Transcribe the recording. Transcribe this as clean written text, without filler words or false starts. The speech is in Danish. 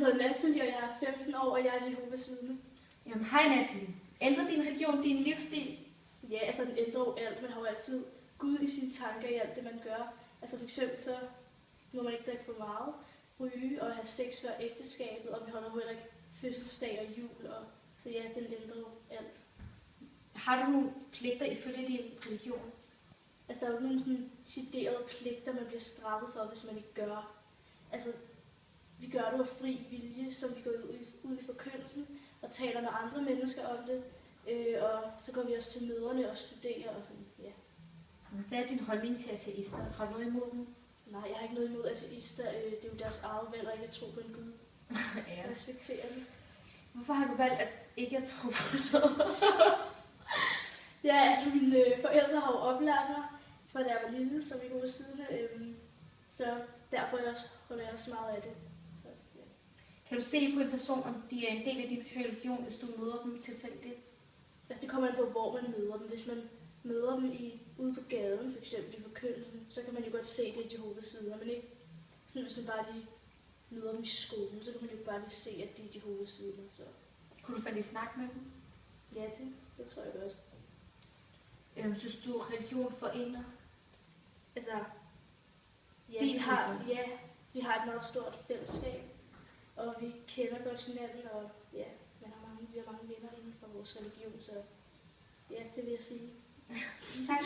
hedder Natalie, og jeg er 15 år, og jeg er Jehovas vidne. Jamen, hej Natalie. Ændrer din religion din livsstil? Ja, altså den ændrer jo alt. Man har jo altid Gud i sine tanker i alt det, man gør. Altså for eksempel så må man ikke drikke for meget, ryge og have sex før ægteskabet, og vi holder jo heller ikke fødselsdag og jul, og så ja, den ændrer jo alt. Har du nogle pligter ifølge din religion? Altså der er jo nogle sådan deciderede pligter, man bliver straffet for, hvis man ikke gør. Altså vi gør det af fri vilje, som vi går ud i forkyndelsen og taler med andre mennesker om det. Og så går vi også til møderne og studerer og sådan, ja. Hvad er din holdning til ateister? Har du noget imod dem? Nej, jeg har ikke noget imod ateister. Det er jo deres eget valg, og ikke at tro på en Gud. Ja. Jeg respekterer det. Hvorfor har du valgt at ikke at tro på noget? Ja, altså mine forældre har jo oplært mig, fra da jeg var lille, som I går ved siden af. Så derfor holder jeg også meget af det. Så, ja. Kan du se på en person, om de er en del af din religion, hvis du møder dem tilfældigt? Altså det kommer an på, hvor man møder dem. Hvis man møder dem ude på gaden, for eksempel i forkyndelsen, så kan man jo godt se, det er Jehovas vidner, men ikke sådan, hvis man bare lige møder dem i skolen, så kan man jo bare lige se, at de er Jehovas vidner. Så. Kunne du faktisk snakke med dem? Ja, det tror jeg godt. Synes du, religion forener? Altså, ja, vi har et meget stort fællesskab, og vi kender godt hinanden, og ja, vi har mange venner inden for vores religion, så ja, det vil jeg sige. Tak.